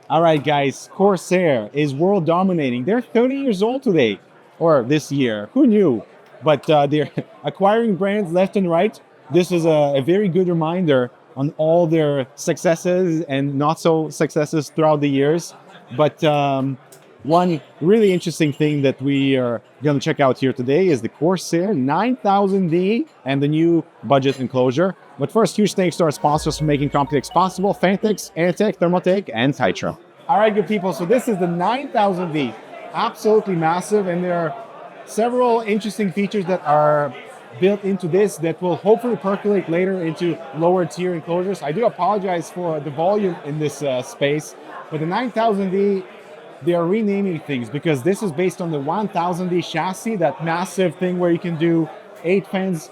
All right, guys, Corsair is world dominating. They're 30 years old today, or this year. Who knew? But they're acquiring brands left and right. This is a very good reminder on all their successes and not so successes throughout the years. But one really interesting thing that we are going to check out here today is the Corsair 9000D and the new budget enclosure. But first, huge thanks to our sponsors for making Computex possible: Fantex, Airtech, Thermaltake, and Titra. All right, good people. So this is the 9000D, absolutely massive, and there are several interesting features that are built into this that will hopefully percolate later into lower tier enclosures. I do apologize for the volume in this space, but the 9000D, they are renaming things because this is based on the 1000D chassis, that massive thing where you can do 8 fans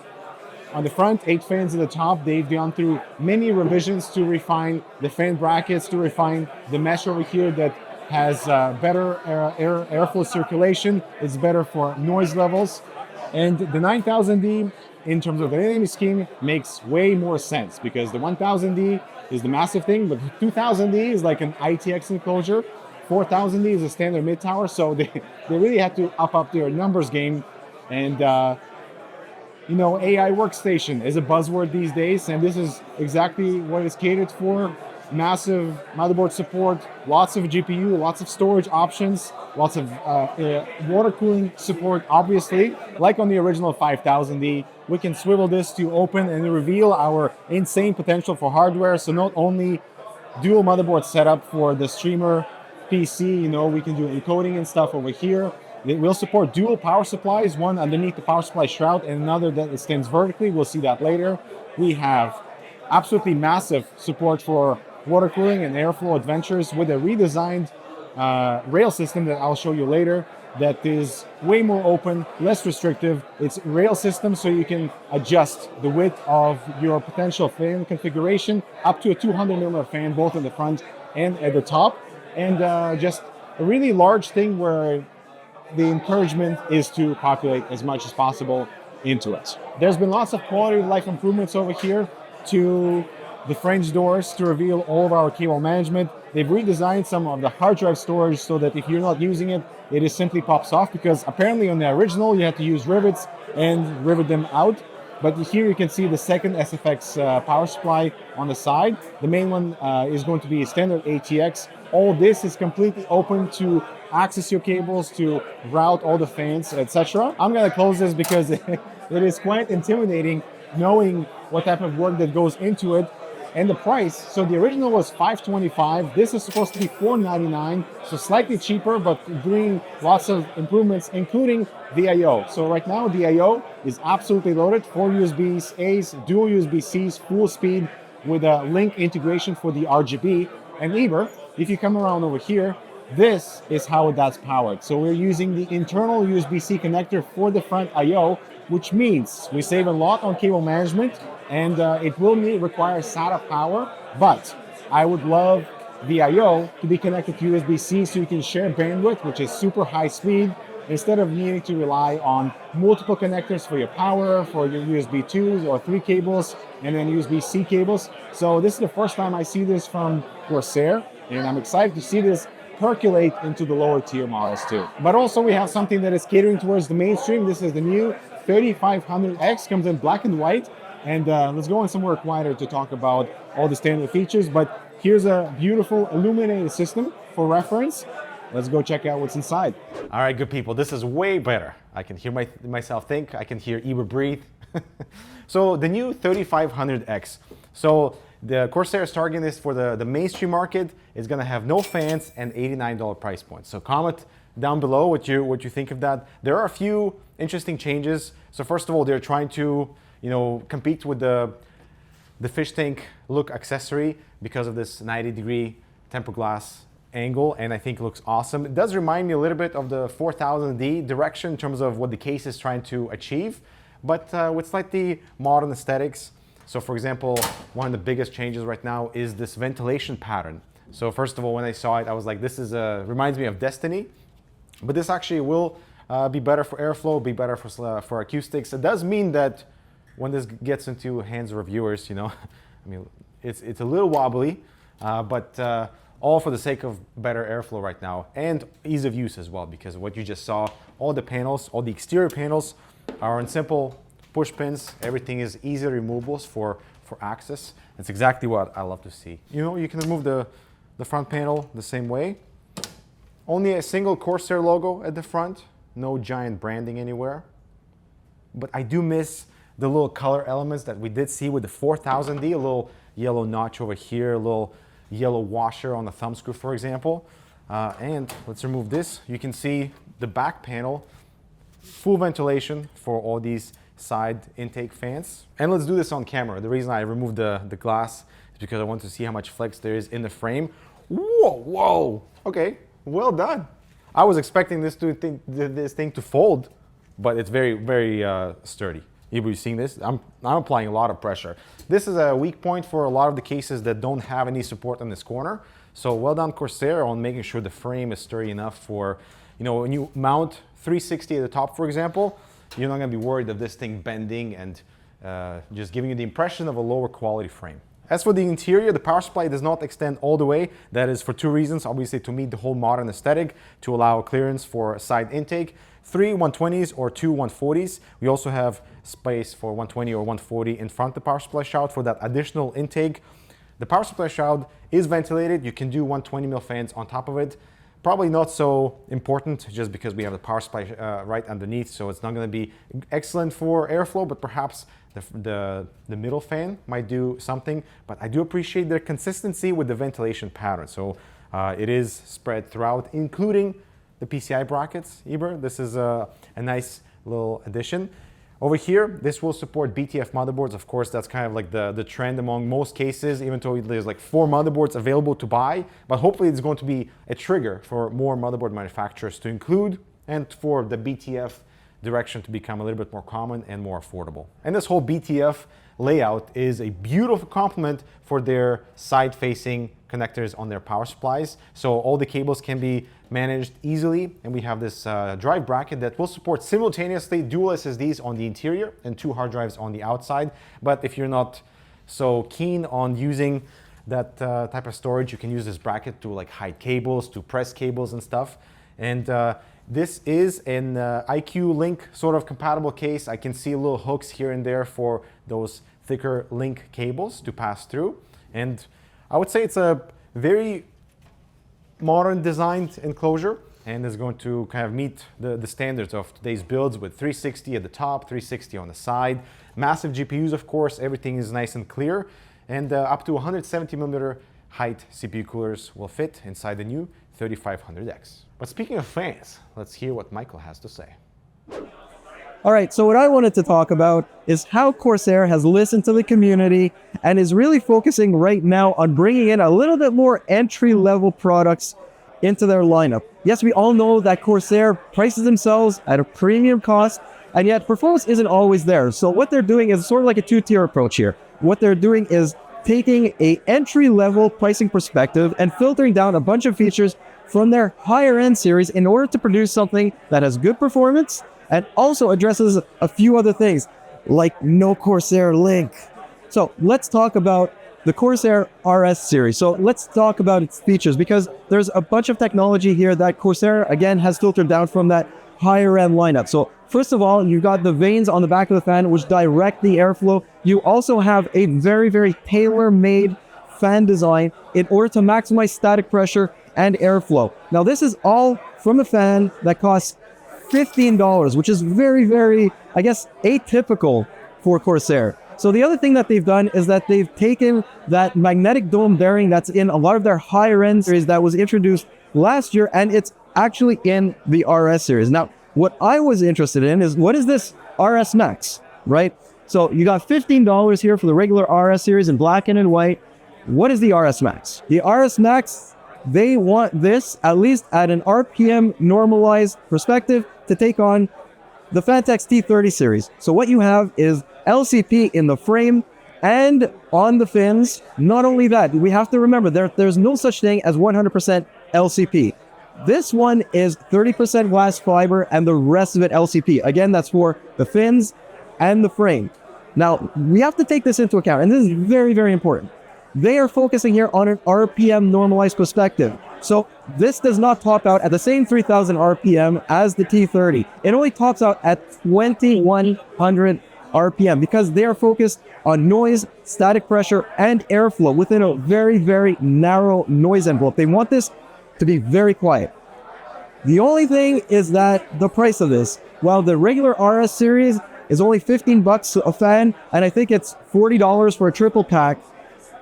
on the front, 8 fans at the top. They've gone through many revisions to refine the fan brackets, to refine the mesh over here that has better airflow circulation. It's better for noise levels. And the 9000D, in terms of the naming scheme, makes way more sense because the 1000D is the massive thing, but the 2000D is like an ITX enclosure. 4000D is a standard mid tower, so they really had to up their numbers game. And you know, AI workstation is a buzzword these days, and this is exactly what it's catered for. Massive motherboard support, lots of GPU, lots of storage options, lots of water cooling support, obviously. Like on the original 5000D, we can swivel this to open and reveal our insane potential for hardware. So not only dual motherboard setup for the streamer PC, you know, we can do encoding and stuff over here. It will support dual power supplies, one underneath the power supply shroud and another that extends vertically. We'll see that later. We have absolutely massive support for water cooling and airflow adventures with a redesigned rail system that I'll show you later that is way more open, less restrictive. It's a rail system, so you can adjust the width of your potential fan configuration up to a 200mm fan, both in the front and at the top. And just a really large thing where the encouragement is to populate as much as possible into it. There's been lots of quality of life improvements over here to the French doors to reveal all of our cable management. They've redesigned some of the hard drive storage so that if you're not using it, it just simply pops off, because apparently on the original you had to use rivets and rivet them out. But here you can see the second SFX power supply on the side. The main one is going to be a standard ATX. All this is completely open to access your cables, to route all the fans, etc. I'm going to close this because it is quite intimidating knowing what type of work that goes into it. And the price, so the original was $525. This is supposed to be $499, so slightly cheaper, but doing lots of improvements, including the I/O. So right now, the I/O is absolutely loaded. 4 USB-A's, dual USB-C's, full speed with a link integration for the RGB. And Eber, if you come around over here, this is how that's powered. So we're using the internal USB-C connector for the front I/O, which means we save a lot on cable management, and it will require SATA power, but I would love the I/O to be connected to USB-C so you can share bandwidth, which is super high speed, instead of needing to rely on multiple connectors for your power, for your USB 2s or 3 cables, and then USB-C cables. So this is the first time I see this from Corsair, and I'm excited to see this percolate into the lower tier models too. But also we have something that is catering towards the mainstream. This is the new 3500X, comes in black and white. And let's go on somewhere quieter to talk about all the standard features. But here's a beautiful illuminated system for reference. Let's go check out what's inside. All right, good people, this is way better. I can hear myself think, I can hear Eber breathe. So the new 3500X. So the Corsair is targeting this for the mainstream market. It's gonna have no fans and $89 price point. So comment down below what you think of that. There are a few interesting changes. So first of all, they're trying to, you know, compete with the fish tank look accessory because of this 90-degree tempered glass angle, and I think it looks awesome. It does remind me a little bit of the 4000D direction in terms of what the case is trying to achieve, but with slightly modern aesthetics. So for example, one of the biggest changes right now is this ventilation pattern. So first of all, when I saw it, I was like, this is reminds me of Destiny, but this actually will be better for airflow, be better for acoustics. It does mean that when this gets into hands of reviewers, you know, I mean, it's a little wobbly, but all for the sake of better airflow right now and ease of use as well, because what you just saw, all the panels, all the exterior panels are on simple push pins. Everything is easy removables for access. It's exactly what I love to see. You know, you can remove the front panel the same way. Only a single Corsair logo at the front, no giant branding anywhere. But I do miss the little color elements that we did see with the 4000D, a little yellow notch over here, a little yellow washer on the thumb screw, for example. And let's remove this. You can see the back panel, full ventilation for all these side intake fans. And let's do this on camera. The reason I removed the glass is because I want to see how much flex there is in the frame. Whoa. Okay, well done. I was expecting this thing to fold, but it's very, very sturdy. You seeing this? I'm applying a lot of pressure. This is a weak point for a lot of the cases that don't have any support in this corner. So well done, Corsair, on making sure the frame is sturdy enough for, you know, when you mount 360 at the top, for example, you're not going to be worried of this thing bending and just giving you the impression of a lower quality frame. As for the interior, the power supply does not extend all the way. That is for two reasons. Obviously, to meet the whole modern aesthetic, to allow clearance for side intake. 3 120s or 2 140s. We also have space for 120 or 140 in front of the power supply shroud for that additional intake. The power supply shroud is ventilated. You can do 120 mil fans on top of it. Probably not so important just because we have the power supply right underneath, so it's not going to be excellent for airflow, but perhaps the middle fan might do something. But I do appreciate their consistency with the ventilation pattern. So it is spread throughout, including the PCI brackets, Eber. This is a nice little addition. Over here, this will support BTF motherboards. Of course, that's kind of like the trend among most cases, even though there's like 4 motherboards available to buy. But hopefully it's going to be a trigger for more motherboard manufacturers to include and for the BTF direction to become a little bit more common and more affordable. And this whole BTF layout is a beautiful complement for their side-facing connectors on their power supplies. So all the cables can be managed easily, and we have this drive bracket that will support simultaneously dual SSDs on the interior and 2 hard drives on the outside. But if you're not so keen on using that type of storage, you can use this bracket to like hide cables, to press cables and stuff. And this is an IQ Link sort of compatible case. I can see little hooks here and there for those thicker link cables to pass through. And I would say it's a very modern designed enclosure and is going to kind of meet the standards of today's builds with 360 at the top, 360 on the side, massive GPUs, of course, everything is nice and clear, and up to 170 millimeter height CPU coolers will fit inside the new 3500X. But speaking of fans, let's hear what Michael has to say. All right, so what I wanted to talk about is how Corsair has listened to the community and is really focusing right now on bringing in a little bit more entry-level products into their lineup. Yes, we all know that Corsair prices themselves at a premium cost, and yet performance isn't always there. So what they're doing is sort of like a two-tier approach here. What they're doing is taking a entry-level pricing perspective and filtering down a bunch of features from their higher-end series in order to produce something that has good performance and also addresses a few other things, like no Corsair link. So let's talk about the Corsair RS series. So let's talk about its features, because there's a bunch of technology here that Corsair, again, has filtered down from that higher end lineup. So first of all, you've got the vanes on the back of the fan, which direct the airflow. You also have a very, very tailor-made fan design in order to maximize static pressure and airflow. Now, this is all from a fan that costs $15, which is very, very, I guess, atypical for Corsair. So the other thing that they've done is that they've taken that magnetic dome bearing that's in a lot of their higher end series that was introduced last year, and it's actually in the RS series. Now, what I was interested in is, what is this RS Max, right? So you got $15 here for the regular RS series in black and in white. What is the RS Max? The RS Max, they want this, at least at an RPM normalized perspective, to take on the Fantex T30 series. So what you have is LCP in the frame and on the fins. Not only that, we have to remember there's no such thing as 100% LCP. This one is 30% glass fiber and the rest of it LCP. Again, that's for the fins and the frame. Now, we have to take this into account, and this is very, very important. they are focusing here on an RPM normalized perspective. So this does not top out at the same 3000 RPM as the T30. It only tops out at 2100 RPM because they are focused on noise, static pressure, and airflow within a very, very narrow noise envelope. They want this to be very quiet. The only thing is that the price of this, while the regular RS series is only 15 bucks a fan, and I think it's $40 for a triple pack,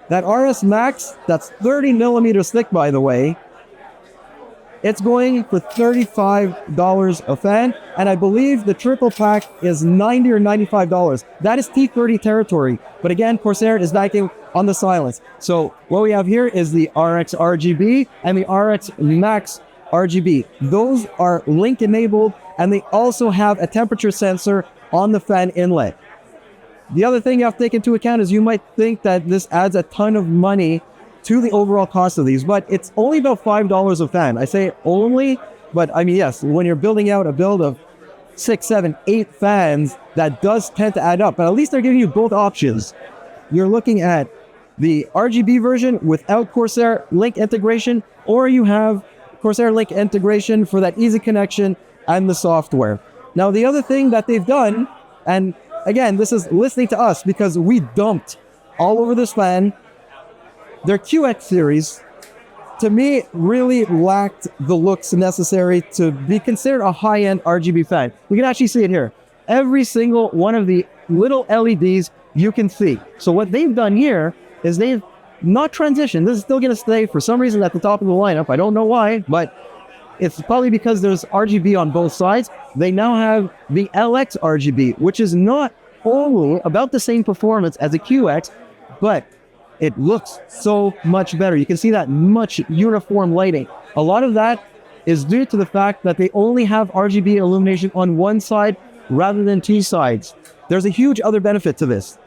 that RS Max, that's 30 millimeters thick, by the way, it's going for $35 a fan, and I believe the triple pack is $90 or $95. That is T30 territory, but again, Corsair is backing on the silence. So what we have here is the RX RGB and the RX Max RGB. Those are link enabled, and they also have a temperature sensor on the fan inlet. The other thing you have to take into account is you might think that this adds a ton of money to the overall cost of these, but it's only about $5 a fan. I say only, but I mean, yes, when you're building out a build of 6, 7, 8 fans, that does tend to add up, but at least they're giving you both options. You're looking at the RGB version without Corsair link integration, or you have Corsair link integration for that easy connection and the software. Now, the other thing that they've done, and again, this is listening to us because we dumped all over this fan, their QX series, to me, really lacked the looks necessary to be considered a high-end RGB fan. You can actually see it here. Every single one of the little LEDs you can see. So what they've done here is they've not transitioned. This is still going to stay for some reason at the top of the lineup. I don't know why, but it's probably because there's RGB on both sides. They now have the LX RGB, which is not only about the same performance as a QX, but it looks so much better. You can see that much uniform lighting. A lot of that is due to the fact that they only have RGB illumination on one side rather than two sides. There's a huge other benefit to this.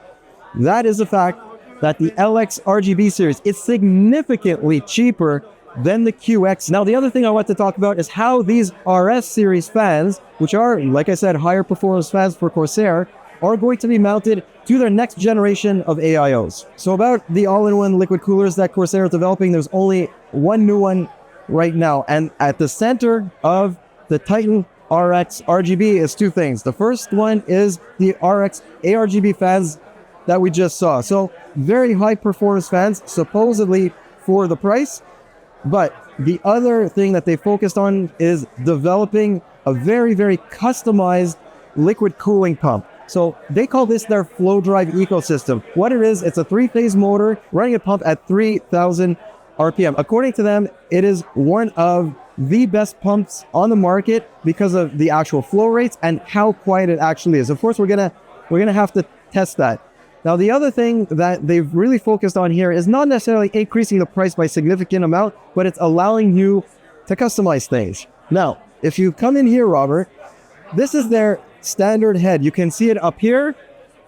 That is the fact that the LX RGB series is significantly cheaper than the QX. Now, the other thing I want to talk about is how these RS series fans, which are, like I said, higher performance fans for Corsair, are going to be mounted to their next generation of AIOs. So about the all-in-one liquid coolers that Corsair is developing, there's only one new one right now. And at the center of the Titan RX RGB is two things. The first one is the RX ARGB fans that we just saw. So very high performance fans, supposedly for the price. But the other thing that they focused on is developing a very, very customized liquid cooling pump. So they call this their flow drive ecosystem. What it is, it's a 3-phase motor running a pump at 3,000 RPM. According to them, it is one of the best pumps on the market because of the actual flow rates and how quiet it actually is. Of course, we're gonna have to test that. Now, the other thing that they've really focused on here is not necessarily increasing the price by a significant amount, but it's allowing you to customize things. Now, if you come in here, Robert, this is their standard head. You can see it up here.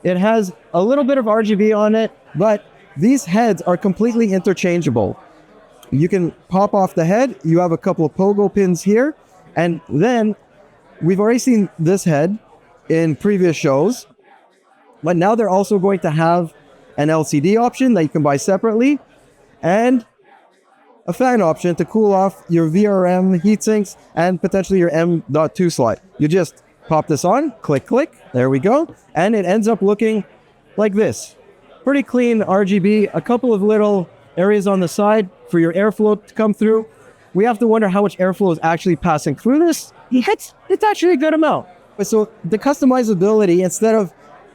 It has a little bit of RGB on it, but these heads are completely interchangeable. You can pop off the head. You have a couple of pogo pins here. And then we've already seen this head in previous shows, but now they're also going to have an LCD option that you can buy separately and a fan option to cool off your VRM heatsinks and potentially your M.2 slot. You just pop this on, click, click, there we go. And it ends up looking like this. Pretty clean RGB, a couple of little areas on the side for your airflow to come through. We have to wonder how much airflow is actually passing through this. It's actually a good amount. So the customizability, instead of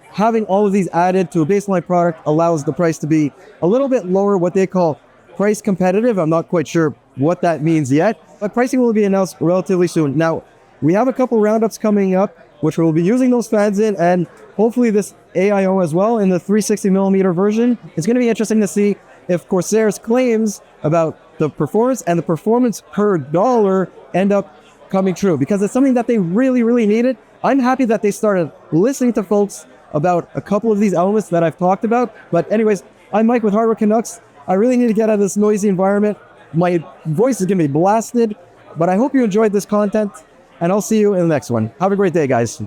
having all of these added to a baseline product, allows the price to be a little bit lower, what they call price competitive. I'm not quite sure what that means yet, but pricing will be announced relatively soon. Now, we have a couple roundups coming up, which we'll be using those fans in, and hopefully this AIO as well in the 360 millimeter version. It's going to be interesting to see if Corsair's claims about the performance and the performance per dollar end up coming true, because it's something that they really, really needed. I'm happy that they started listening to folks about a couple of these elements that I've talked about. But anyways, I'm Mike with Hardware Canucks. I really need to get out of this noisy environment. My voice is going to be blasted, but I hope you enjoyed this content, and I'll see you in the next one. Have a great day, guys.